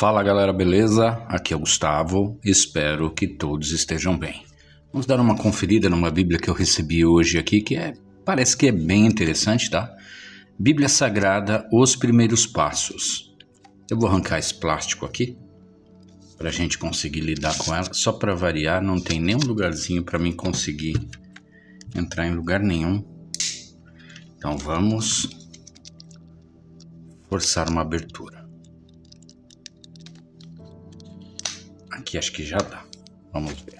Fala galera, beleza? Aqui é o Gustavo, espero que todos estejam bem. Vamos dar uma conferida numa Bíblia que eu recebi hoje aqui, parece que é bem interessante, tá? Bíblia Sagrada, Os Primeiros Passos. Eu vou arrancar esse plástico aqui, para a gente conseguir lidar com ela. Só para variar, não tem nenhum lugarzinho para mim conseguir entrar em lugar nenhum. Então vamos forçar uma abertura. Aqui acho que já dá. Vamos ver.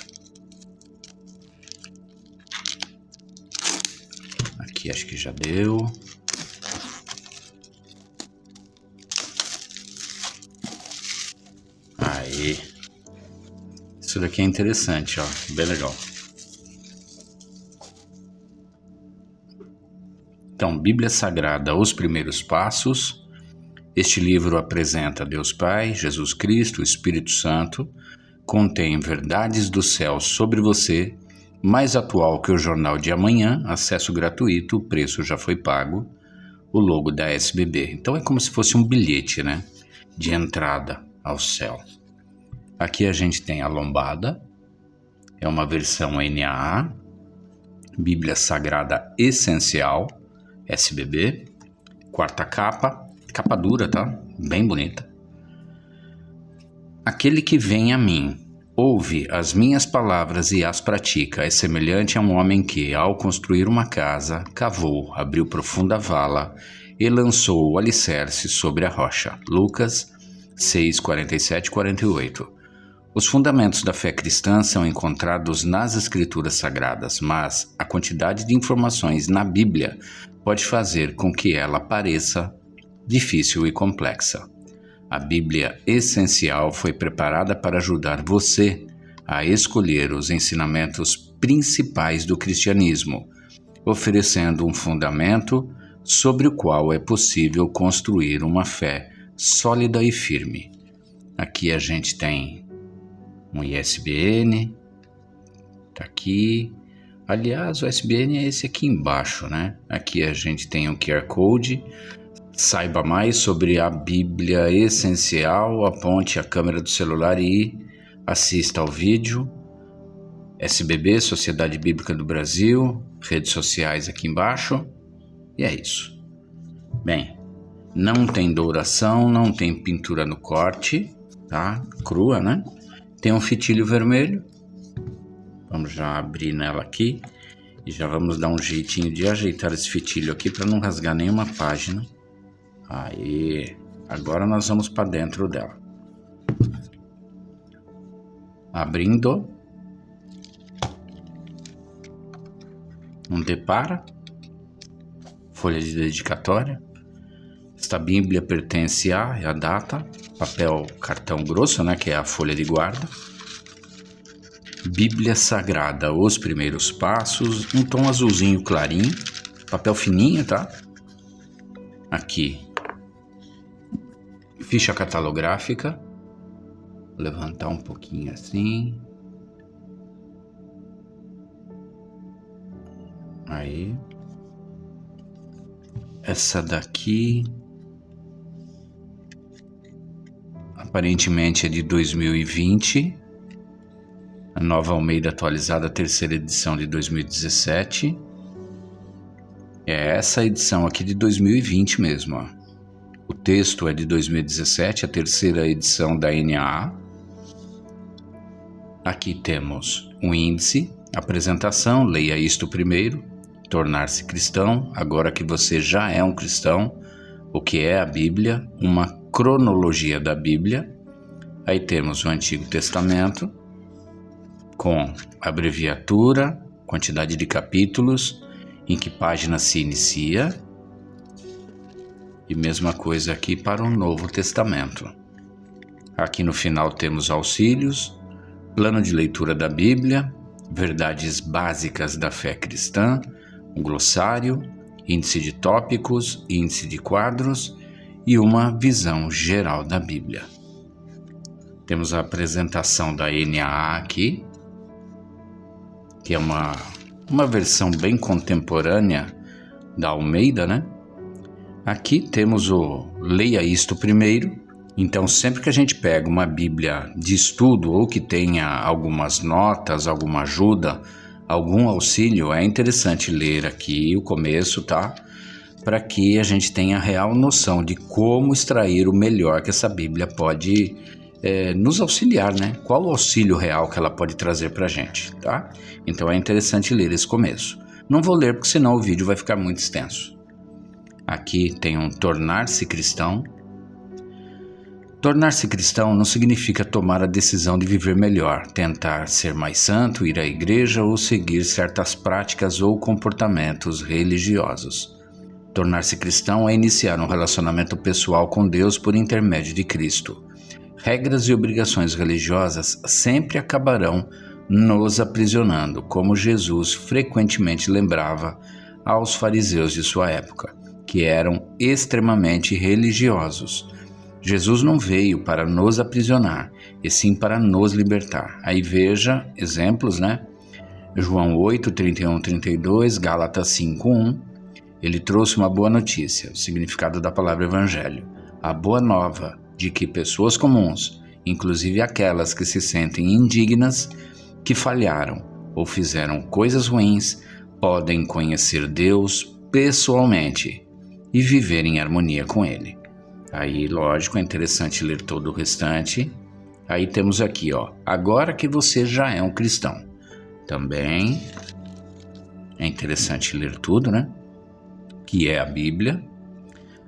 Aqui acho que já deu. Aí. Isso daqui é interessante, ó. Bem legal. Então, Bíblia Sagrada, Os Primeiros Passos. Este livro apresenta Deus Pai, Jesus Cristo, o Espírito Santo. Contém verdades do céu sobre você, mais atual que o Jornal de Amanhã, acesso gratuito, o preço já foi pago, o logo da SBB. Então é como se fosse um bilhete, né, de entrada ao céu. Aqui a gente tem a lombada, é uma versão NAA, Bíblia Sagrada Essencial, SBB, quarta capa dura, tá? Bem bonita. Aquele que vem a mim, ouve as minhas palavras e as pratica, é semelhante a um homem que, ao construir uma casa, cavou, abriu profunda vala e lançou o alicerce sobre a rocha. Lucas 6, 47 e 48. Os fundamentos da fé cristã são encontrados nas Escrituras Sagradas, mas a quantidade de informações na Bíblia pode fazer com que ela pareça difícil e complexa. A Bíblia Essencial foi preparada para ajudar você a escolher os ensinamentos principais do cristianismo, oferecendo um fundamento sobre o qual é possível construir uma fé sólida e firme. Aqui a gente tem um ISBN, tá aqui. Aliás, o ISBN é esse aqui embaixo, né? Aqui a gente tem um QR Code. Saiba mais sobre a Bíblia Essencial, aponte a câmera do celular e assista ao vídeo. SBB, Sociedade Bíblica do Brasil, redes sociais aqui embaixo. E é isso. Bem, não tem douração, não tem pintura no corte, tá? Crua, né? Tem um fitilho vermelho. Vamos já abrir nela aqui e já vamos dar um jeitinho de ajeitar esse fitilho aqui para não rasgar nenhuma página. Aí, agora nós vamos para dentro dela. Abrindo. Um depara. Folha de dedicatória. Esta Bíblia pertence a data. Papel cartão grosso, né, que é a folha de guarda. Bíblia Sagrada, Os Primeiros Passos. Um tom azulzinho clarinho. Papel fininho, tá? Aqui. Ficha catalográfica, vou levantar um pouquinho assim, aí, essa daqui, aparentemente é de 2020, a Nova Almeida atualizada, terceira edição de 2017, é essa edição aqui de 2020 mesmo, ó. O texto é de 2017, a terceira edição da NAA. Aqui temos um índice, apresentação, leia isto primeiro, tornar-se cristão, agora que você já é um cristão, o que é a Bíblia, uma cronologia da Bíblia. Aí temos o Antigo Testamento, com abreviatura, quantidade de capítulos, em que página se inicia. E mesma coisa aqui para o Novo Testamento. Aqui no final temos auxílios, plano de leitura da Bíblia, verdades básicas da fé cristã, um glossário, índice de tópicos, índice de quadros e uma visão geral da Bíblia. Temos a apresentação da NAA aqui, que é uma versão bem contemporânea da Almeida, né? Aqui temos o Leia Isto Primeiro, Então, sempre que a gente pega uma Bíblia de estudo ou que tenha algumas notas, alguma ajuda, algum auxílio, é interessante ler aqui o começo, tá? Para que a gente tenha real noção de como extrair o melhor que essa Bíblia pode nos auxiliar, né? Qual o auxílio real que ela pode trazer para a gente, tá? Então é interessante ler esse começo. Não vou ler porque senão o vídeo vai ficar muito extenso. Aqui tem um tornar-se cristão. Tornar-se cristão não significa tomar a decisão de viver melhor, tentar ser mais santo, ir à igreja ou seguir certas práticas ou comportamentos religiosos. Tornar-se cristão é iniciar um relacionamento pessoal com Deus por intermédio de Cristo. Regras e obrigações religiosas sempre acabarão nos aprisionando, como Jesus frequentemente lembrava aos fariseus de sua época, que eram extremamente religiosos. Jesus não veio para nos aprisionar, e sim para nos libertar. Aí veja exemplos, né? João 8, 31, 32, Gálatas 5, 1. Ele trouxe uma boa notícia, o significado da palavra evangelho. A boa nova de que pessoas comuns, inclusive aquelas que se sentem indignas, que falharam ou fizeram coisas ruins, podem conhecer Deus pessoalmente e viver em harmonia com Ele. Aí, lógico, é interessante ler todo o restante. Aí temos aqui, ó, agora que você já é um cristão. Também é interessante ler tudo, né? Que é a Bíblia.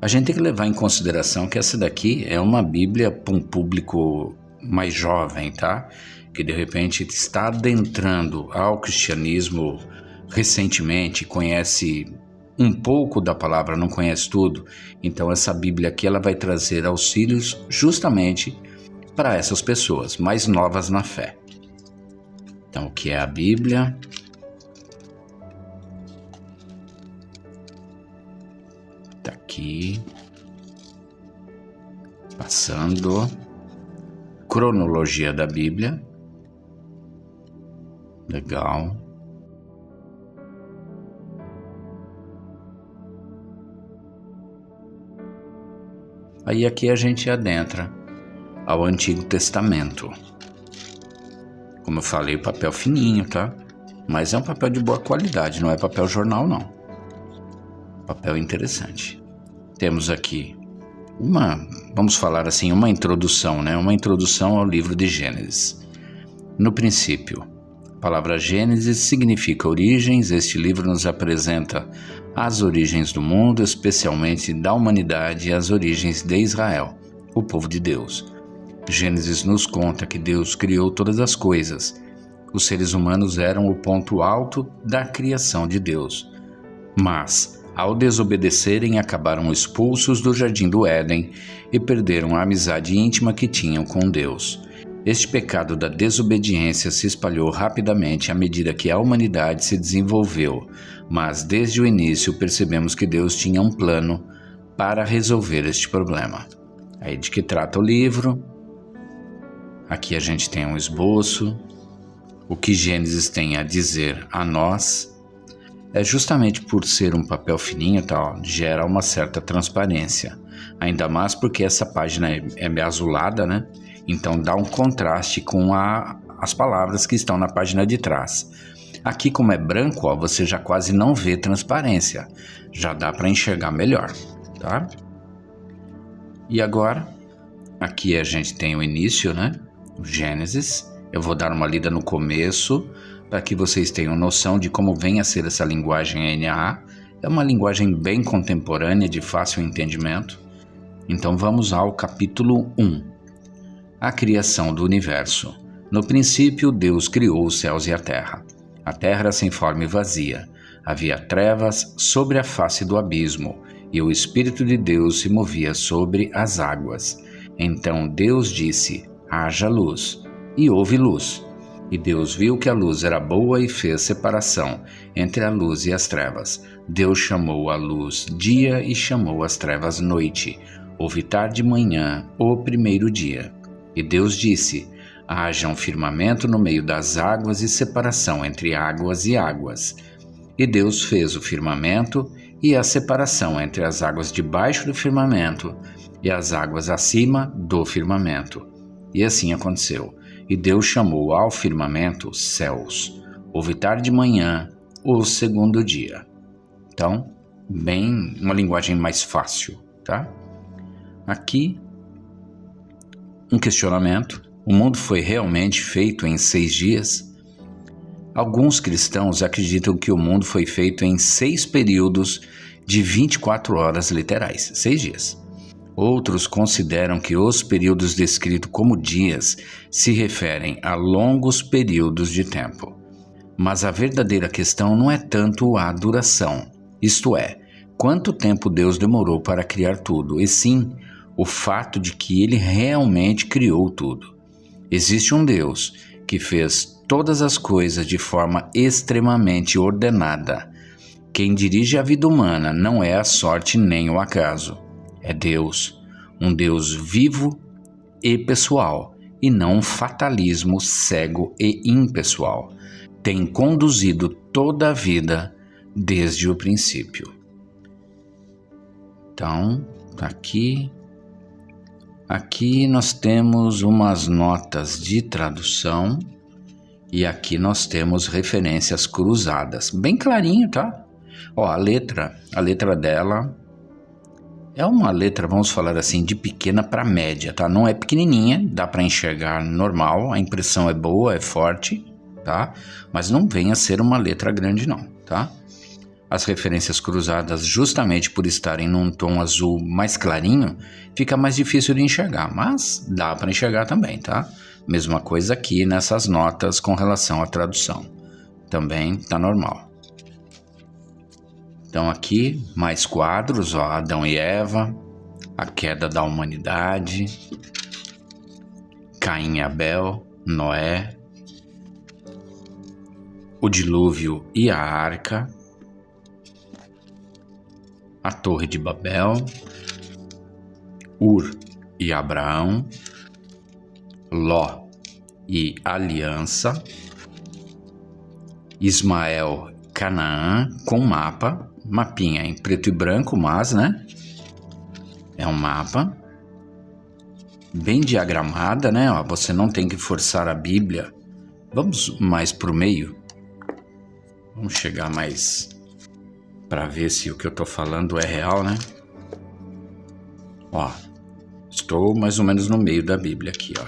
A gente tem que levar em consideração que essa daqui é uma Bíblia para um público mais jovem, tá? Que de repente está adentrando ao cristianismo recentemente, conhece um pouco da palavra, não conhece tudo. Então essa Bíblia aqui ela vai trazer auxílios justamente para essas pessoas mais novas na fé. Então o que é a Bíblia? Tá aqui. Passando. Cronologia da Bíblia. Legal. Aí aqui a gente adentra ao Antigo Testamento. Como eu falei, papel fininho, tá? Mas é um papel de boa qualidade, não é papel jornal, não. Papel interessante. Temos aqui vamos falar assim, uma introdução, né? Uma introdução ao livro de Gênesis. No princípio, a palavra Gênesis significa origens. Este livro nos apresenta as origens do mundo, especialmente da humanidade e as origens de Israel, o povo de Deus. Gênesis nos conta que Deus criou todas as coisas. Os seres humanos eram o ponto alto da criação de Deus. Mas, ao desobedecerem, acabaram expulsos do jardim do Éden e perderam a amizade íntima que tinham com Deus. Este pecado da desobediência se espalhou rapidamente à medida que a humanidade se desenvolveu, mas desde o início percebemos que Deus tinha um plano para resolver este problema. Aí de que trata o livro? Aqui a gente tem um esboço. O que Gênesis tem a dizer a nós é justamente por ser um papel fininho, tá, gera uma certa transparência. Ainda mais porque essa página é azulada, né? Então dá um contraste com as palavras que estão na página de trás. Aqui, como é branco, ó, você já quase não vê transparência. Já dá para enxergar melhor, tá? E agora, aqui a gente tem o início, né? O Gênesis. Eu vou dar uma lida no começo para que vocês tenham noção de como vem a ser essa linguagem NAA. É uma linguagem bem contemporânea, de fácil entendimento. Então vamos ao capítulo 1. A criação do universo. No princípio, Deus criou os céus e a terra. A terra era sem forma e vazia. Havia trevas sobre a face do abismo, e o Espírito de Deus se movia sobre as águas. Então Deus disse: haja luz, e houve luz. E Deus viu que a luz era boa e fez separação entre a luz e as trevas. Deus chamou a luz dia e chamou as trevas noite. Houve tarde e manhã, o primeiro dia. E Deus disse: haja um firmamento no meio das águas e separação entre águas e águas. E Deus fez o firmamento e a separação entre as águas debaixo do firmamento e as águas acima do firmamento. E assim aconteceu. E Deus chamou ao firmamento céus. Houve tarde de manhã, o segundo dia. Então, bem, uma linguagem mais fácil, tá? Aqui, um questionamento. O mundo foi realmente feito em 6 dias? Alguns cristãos acreditam que o mundo foi feito em 6 períodos de 24 horas literais, 6 dias. Outros consideram que os períodos descritos como dias se referem a longos períodos de tempo. Mas a verdadeira questão não é tanto a duração, isto é, quanto tempo Deus demorou para criar tudo, e sim o fato de que Ele realmente criou tudo. Existe um Deus que fez todas as coisas de forma extremamente ordenada. Quem dirige a vida humana não é a sorte nem o acaso. É Deus, um Deus vivo e pessoal, e não um fatalismo cego e impessoal. Tem conduzido toda a vida desde o princípio. Então, aqui nós temos umas notas de tradução e aqui nós temos referências cruzadas, bem clarinho, tá? Ó, a letra dela é uma letra, vamos falar assim, de pequena para média, tá? Não é pequenininha, dá para enxergar normal, a impressão é boa, é forte, tá? Mas não vem a ser uma letra grande não, tá? As referências cruzadas, justamente por estarem num tom azul mais clarinho, fica mais difícil de enxergar, mas dá para enxergar também, tá? Mesma coisa aqui nessas notas com relação à tradução, também tá normal. Então aqui, mais quadros, ó, Adão e Eva, a queda da humanidade, Caim e Abel, Noé, o dilúvio e a arca, a Torre de Babel, Ur e Abraão, Ló e Aliança, Ismael, Canaã, com mapa, mapinha em preto e branco, mas, né, é um mapa, bem diagramada, né, ó, você não tem que forçar a Bíblia. Vamos mais pro meio, vamos chegar mais para ver se o que eu tô falando é real, né? Ó, estou mais ou menos no meio da Bíblia aqui, ó,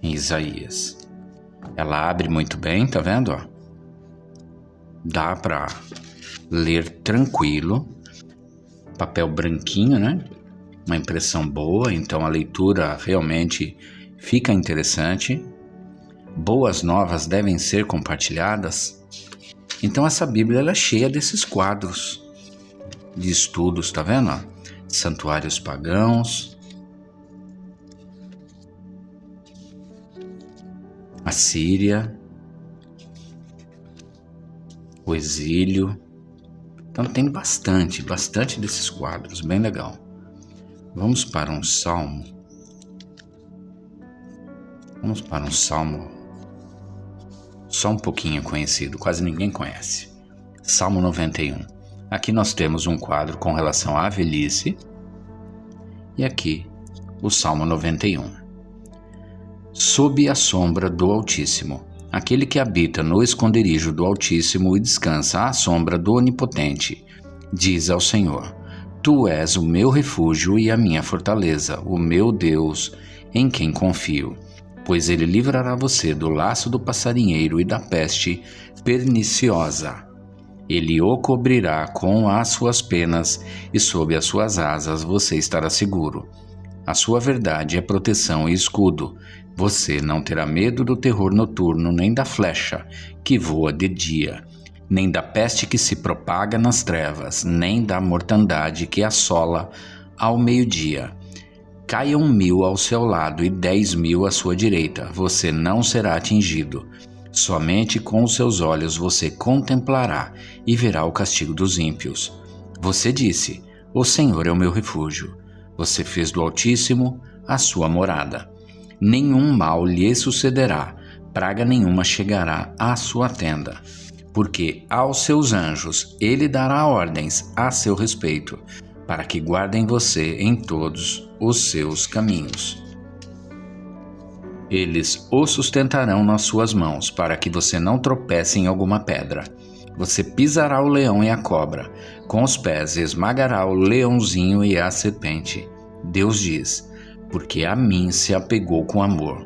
em Isaías. Ela abre muito bem, tá vendo, ó? Dá para ler tranquilo, papel branquinho, né? Uma impressão boa, então a leitura realmente fica interessante. Boas novas devem ser compartilhadas. Então essa Bíblia ela é cheia desses quadros de estudos, tá vendo? Santuários pagãos, a Síria, o exílio. Então tem bastante desses quadros, bem legal. Vamos para um salmo. Só um pouquinho conhecido, quase ninguém conhece. Salmo 91. Aqui nós temos um quadro com relação à velhice. E aqui o Salmo 91. Sob a sombra do Altíssimo. Aquele que habita no esconderijo do Altíssimo e descansa à sombra do Onipotente, diz ao Senhor: Tu és o meu refúgio e a minha fortaleza, o meu Deus, em quem confio. Pois ele livrará você do laço do passarinheiro e da peste perniciosa. Ele o cobrirá com as suas penas e sob as suas asas você estará seguro. A sua verdade é proteção e escudo. Você não terá medo do terror noturno, nem da flecha que voa de dia, nem da peste que se propaga nas trevas, nem da mortandade que assola ao meio-dia. Caiam 1000 ao seu lado e 10.000 à sua direita, você não será atingido. Somente com os seus olhos você contemplará e verá o castigo dos ímpios. Você disse: O Senhor é o meu refúgio. Você fez do Altíssimo a sua morada. Nenhum mal lhe sucederá, praga nenhuma chegará à sua tenda. Porque aos seus anjos ele dará ordens a seu respeito, para que guardem você em todos os seus caminhos. Eles o sustentarão nas suas mãos, para que você não tropece em alguma pedra. Você pisará o leão e a cobra, com os pés esmagará o leãozinho e a serpente. Deus diz: porque a mim se apegou com amor.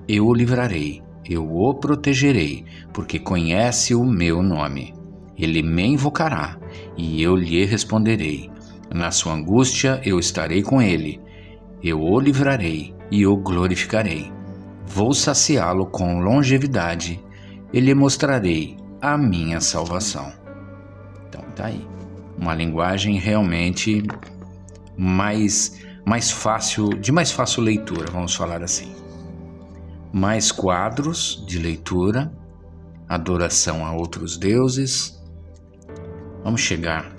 Eu o livrarei, eu o protegerei, porque conhece o meu nome. Ele me invocará, e eu lhe responderei. Na sua angústia eu estarei com ele. Eu o livrarei e o glorificarei. Vou saciá-lo com longevidade e lhe mostrarei a minha salvação. Então tá aí. Uma linguagem realmente mais fácil, de mais fácil leitura, vamos falar assim. Mais quadros de leitura, adoração a outros deuses. Vamos chegar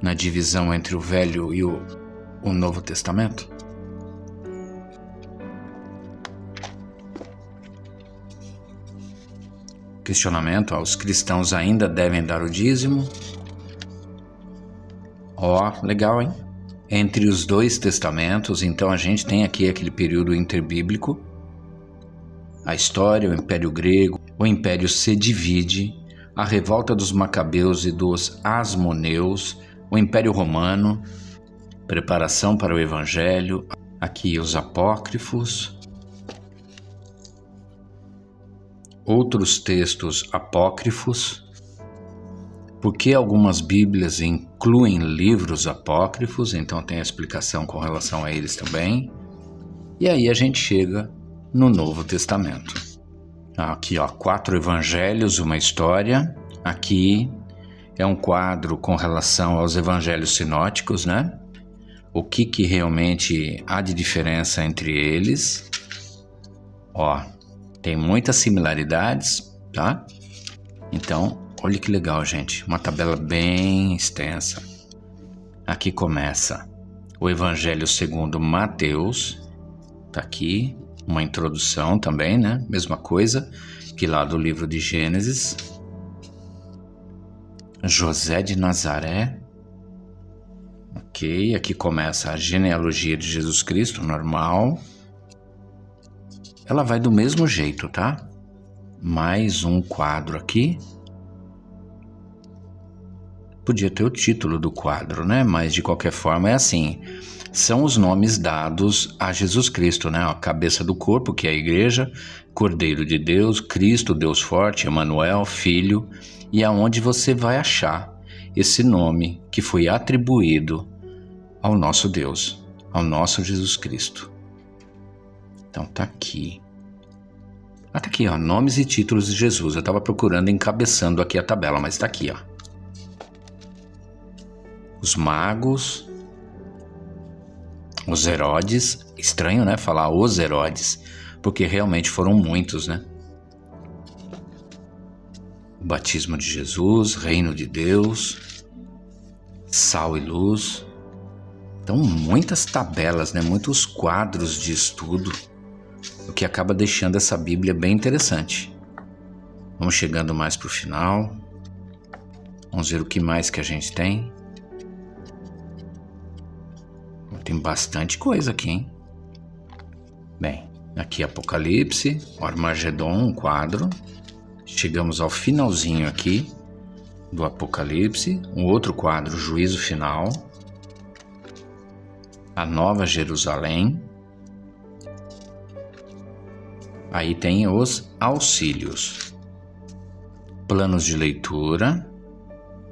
na divisão entre o Velho e o Novo Testamento? Questionamento: os cristãos ainda devem dar o dízimo? Legal, hein? Entre os dois testamentos, então a gente tem aqui aquele período interbíblico, a história, o Império Grego, o Império se divide, a revolta dos Macabeus e dos Asmoneus, o Império Romano, preparação para o Evangelho, aqui os apócrifos, outros textos apócrifos, porque algumas Bíblias incluem livros apócrifos, então tem a explicação com relação a eles também. E aí a gente chega no Novo Testamento. Aqui, 4 evangelhos, uma história. Aqui é um quadro com relação aos evangelhos sinóticos, né? O que realmente há de diferença entre eles. Tem muitas similaridades, tá? Então, olha que legal, gente. Uma tabela bem extensa. Aqui começa o Evangelho segundo Mateus. Tá aqui uma introdução também, né? Mesma coisa que lá do livro de Gênesis. José de Nazaré. Ok, aqui começa a genealogia de Jesus Cristo, normal. Ela vai do mesmo jeito, tá? Mais um quadro aqui. Podia ter o título do quadro, né? Mas de qualquer forma é assim. São os nomes dados a Jesus Cristo, né? A cabeça do corpo, que é a igreja, Cordeiro de Deus, Cristo, Deus forte, Emanuel, Filho, e aonde você vai achar esse nome que foi atribuído ao nosso Deus, ao nosso Jesus Cristo. Então tá aqui. Tá aqui, nomes e títulos de Jesus. Eu estava procurando, encabeçando aqui a tabela, mas tá aqui, Os magos, os Herodes. Estranho, né, falar os Herodes, porque realmente foram muitos, né? O batismo de Jesus, reino de Deus, sal e luz. Então, muitas tabelas, né? Muitos quadros de estudo, o que acaba deixando essa Bíblia bem interessante. Vamos chegando mais para o final. Vamos ver o que mais que a gente tem. Tem bastante coisa aqui, hein? Bem, aqui Apocalipse, o Armagedon, um quadro. Chegamos ao finalzinho aqui do Apocalipse. Um outro quadro, Juízo Final. A Nova Jerusalém. Aí tem os auxílios. Planos de leitura.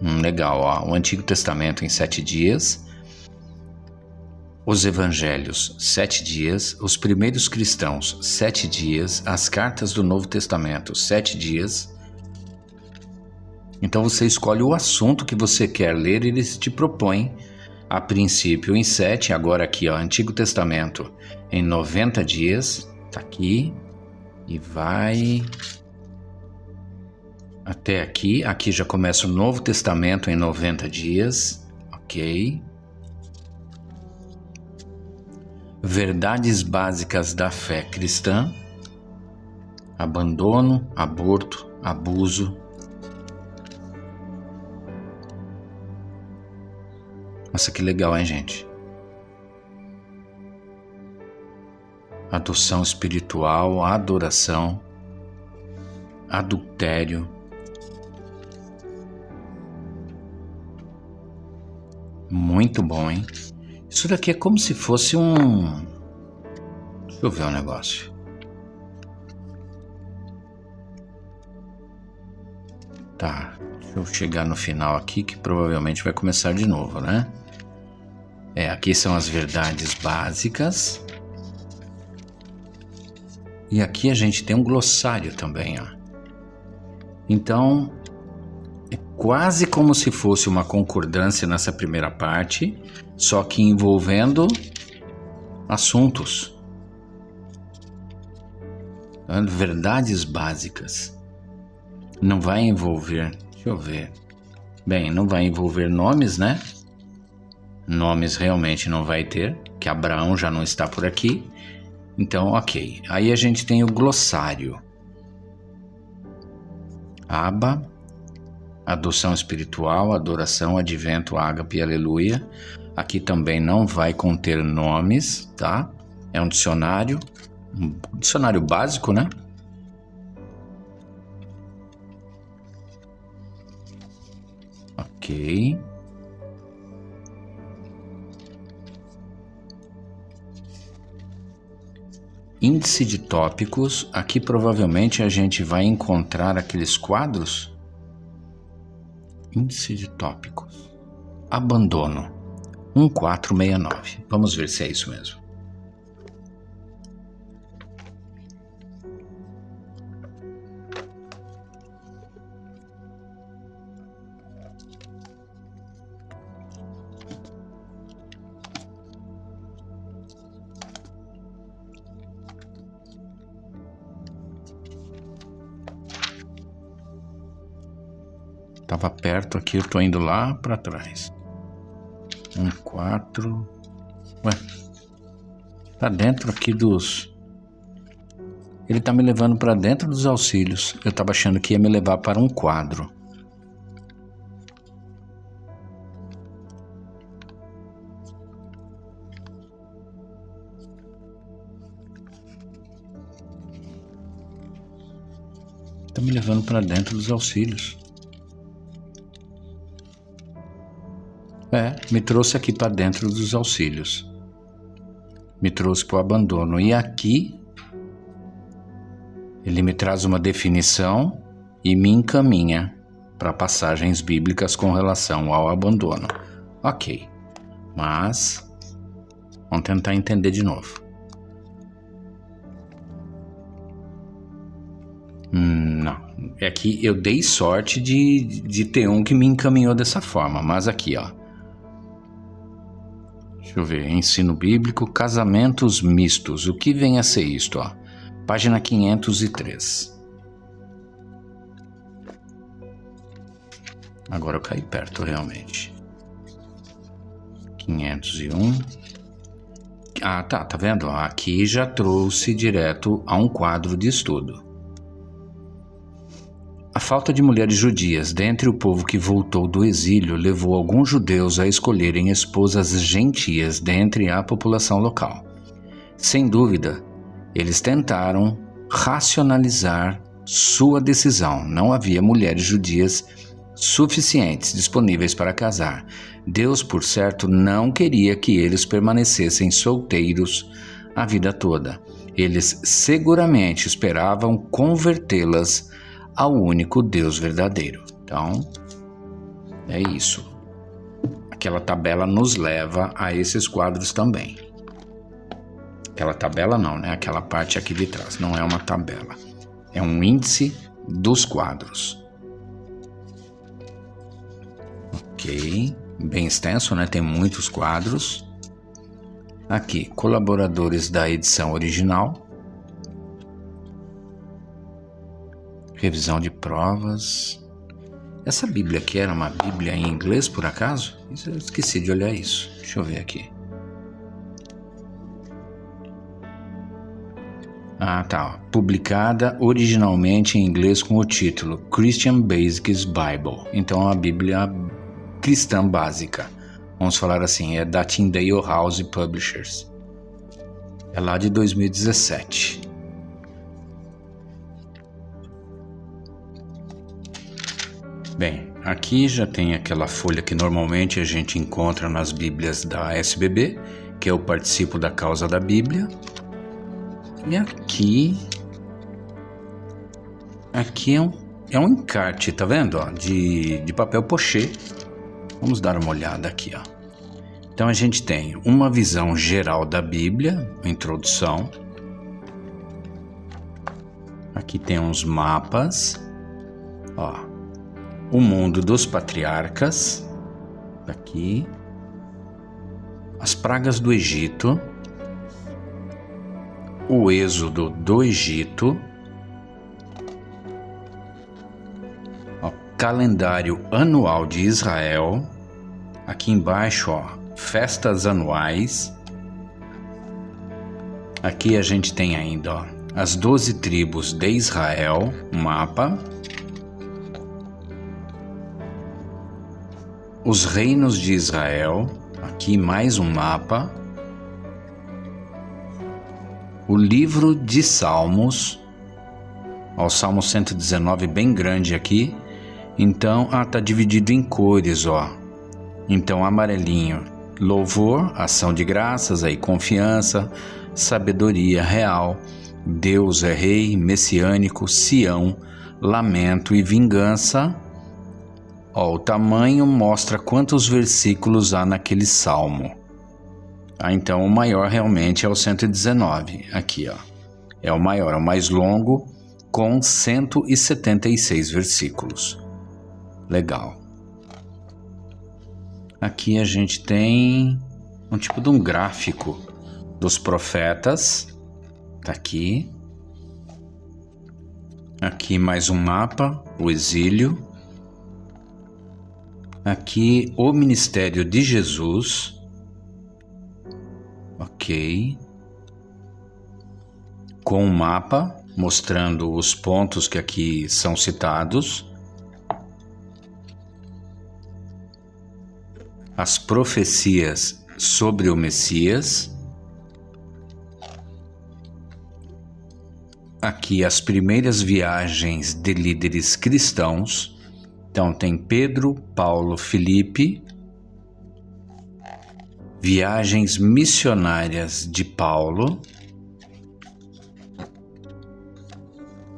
Legal, o Antigo Testamento em 7 dias. Os Evangelhos, 7 dias. Os primeiros cristãos, 7 dias. As cartas do Novo Testamento, 7 dias. Então você escolhe o assunto que você quer ler e eles te propõem, a princípio em 7, agora aqui, Antigo Testamento em 90 dias. Tá aqui. E vai até aqui. Aqui já começa o Novo Testamento em 90 dias. Ok. Verdades básicas da fé cristã. Abandono, aborto, abuso. Nossa, que legal, hein, gente? Adoção espiritual, adoração, adultério. Muito bom, hein? Isso daqui é como se fosse um... Deixa eu ver um negócio. Tá, deixa eu chegar no final aqui, que provavelmente vai começar de novo, né? Aqui são as verdades básicas. E aqui a gente tem um glossário também, ó. Então, é quase como se fosse uma concordância nessa primeira parte, só que envolvendo assuntos. Verdades básicas. Não vai envolver, deixa eu ver. Bem, não vai envolver nomes, né? Nomes realmente não vai ter, que Abraão já não está por aqui. Então, ok. Aí a gente tem o glossário. Aba, adoção espiritual, adoração, advento, ágape, aleluia. Aqui também não vai conter nomes, tá? É um dicionário básico, né? Ok. Índice de tópicos. Aqui provavelmente a gente vai encontrar aqueles quadros. Índice de tópicos. Abandono. 1469. Vamos ver se é isso mesmo. Tava perto aqui, eu tô indo lá para trás. 4. Ué, tá dentro aqui dos... Ele tá me levando para dentro dos auxílios. Eu tava achando que ia me levar para um quadro. Tá me levando para dentro dos auxílios. Me trouxe aqui para dentro dos auxílios. Me trouxe para o abandono. E aqui, ele me traz uma definição e me encaminha para passagens bíblicas com relação ao abandono. Ok, mas vamos tentar entender de novo. Não, é que eu dei sorte de ter um que me encaminhou dessa forma, mas aqui, ó. Deixa eu ver, ensino bíblico, casamentos mistos. O que vem a ser isto, ó? Página 503. Agora eu caí perto, realmente. 501. Ah, tá vendo? Aqui já trouxe direto a um quadro de estudo. A falta de mulheres judias dentre o povo que voltou do exílio levou alguns judeus a escolherem esposas gentias dentre a população local. Sem dúvida, eles tentaram racionalizar sua decisão. Não havia mulheres judias suficientes disponíveis para casar. Deus, por certo, não queria que eles permanecessem solteiros a vida toda. Eles seguramente esperavam convertê-las ao único Deus verdadeiro. Então, é isso. Aquela tabela nos leva a esses quadros também. Aquela tabela não, né? Aquela parte aqui de trás. Não é uma tabela. É um índice dos quadros. Ok. Bem extenso, né? Tem muitos quadros. Aqui, colaboradores da edição original. Revisão de provas. Essa Bíblia aqui era uma Bíblia em inglês, por acaso? Eu esqueci de olhar isso. Deixa eu ver aqui. Ah, tá. Publicada originalmente em inglês com o título Christian Basics Bible. Então, é uma Bíblia cristã básica. vamos falar assim, é da Tyndale House Publishers. É lá de 2017. Bem, aqui já tem aquela folha que normalmente a gente encontra nas Bíblias da SBB, que é o participo da causa da Bíblia. E aqui é um encarte, tá vendo? Ó, de papel pochê. Vamos dar uma olhada aqui, ó. Então a gente tem uma visão geral da Bíblia, uma introdução. Aqui tem uns mapas, ó. O mundo dos patriarcas, aqui. As pragas do Egito. O êxodo do Egito. O calendário anual de Israel. Aqui embaixo, ó, festas anuais. Aqui a gente tem ainda, ó, as 12 tribos de Israel, mapa. Os reinos de Israel, aqui mais um mapa. O livro de Salmos, ó, o Salmo 119 bem grande aqui. Então, tá dividido em cores, ó. Então, amarelinho, louvor, ação de graças, aí confiança, sabedoria real, Deus é rei, messiânico, Sião, lamento e vingança. Ó, o tamanho mostra quantos versículos há naquele salmo. Então o maior realmente é o 119, aqui, ó. É o maior, é o mais longo, com 176 versículos. Legal. Aqui a gente tem um tipo de um gráfico dos profetas. Tá aqui. Aqui mais um mapa, o exílio. Aqui o ministério de Jesus. Ok. Com um mapa mostrando os pontos que aqui são citados. As profecias sobre o Messias. Aqui as primeiras viagens de líderes cristãos. Então tem Pedro, Paulo, Filipe. Viagens missionárias de Paulo.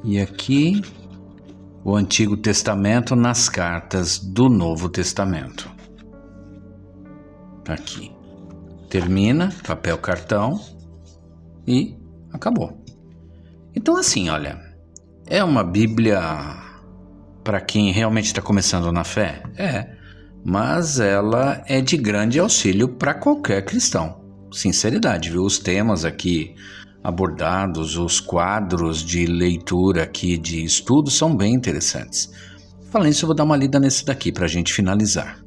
E aqui o Antigo Testamento nas cartas do Novo Testamento. Tá aqui. Termina, papel cartão e acabou. Então assim, olha, é uma Bíblia para quem realmente está começando na fé? É, mas ela é de grande auxílio para qualquer cristão. Sinceridade, viu? Os temas aqui abordados, os quadros de leitura aqui de estudo são bem interessantes. Falando isso, eu vou dar uma lida nesse daqui para a gente finalizar.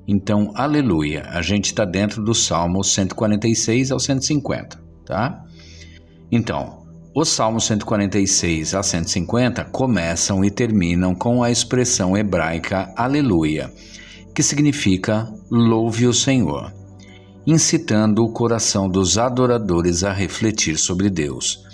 Então, aleluia, a gente está dentro do Salmo 146 ao 150, tá? Então, os Salmos 146 a 150 começam e terminam com a expressão hebraica aleluia, que significa louve o Senhor, incitando o coração dos adoradores a refletir sobre Deus.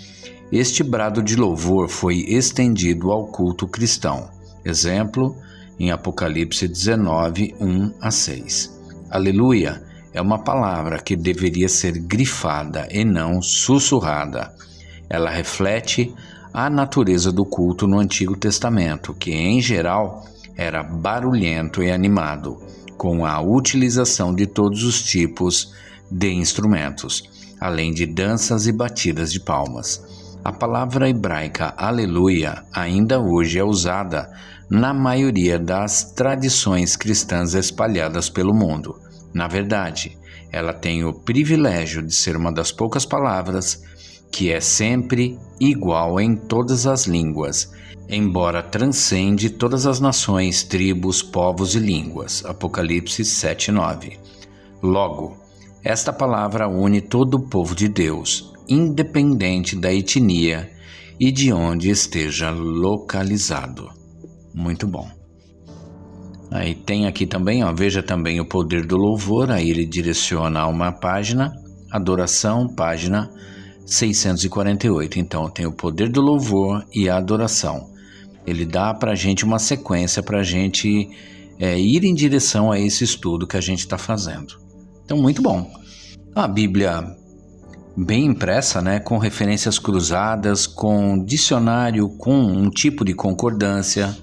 Este brado de louvor foi estendido ao culto cristão. Exemplo, em Apocalipse 19, 1 a 6. Aleluia é uma palavra que deveria ser grifada e não sussurrada. Ela reflete a natureza do culto no Antigo Testamento, que em geral era barulhento e animado, com a utilização de todos os tipos de instrumentos, além de danças e batidas de palmas. A palavra hebraica aleluia ainda hoje é usada na maioria das tradições cristãs espalhadas pelo mundo. Na verdade, ela tem o privilégio de ser uma das poucas palavras que é sempre igual em todas as línguas, embora transcende todas as nações, tribos, povos e línguas. Apocalipse 7:9. Logo, esta palavra une todo o povo de Deus, independente da etnia e de onde esteja localizado. Muito bom. Aí tem aqui também, ó, veja também o poder do louvor, aí ele direciona a uma página, adoração, página 648. Então tem o poder do louvor e a adoração. Ele dá para a gente uma sequência para a gente ir em direção a esse estudo que a gente está fazendo. Então, muito bom. A Bíblia bem impressa, né, com referências cruzadas, com dicionário, com um tipo de concordância,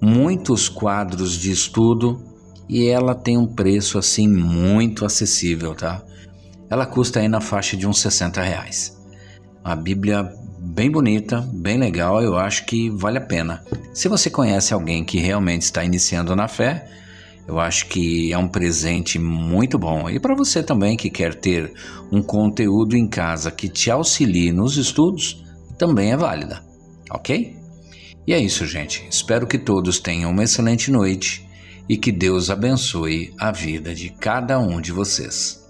muitos quadros de estudo, e ela tem um preço assim muito acessível, tá? Ela custa aí na faixa de uns R$60. A Bíblia bem bonita, bem legal, eu acho que vale a pena. Se você conhece alguém que realmente está iniciando na fé, eu acho que é um presente muito bom. E para você também que quer ter um conteúdo em casa que te auxilie nos estudos, também é válida, ok? E é isso, gente. Espero que todos tenham uma excelente noite e que Deus abençoe a vida de cada um de vocês.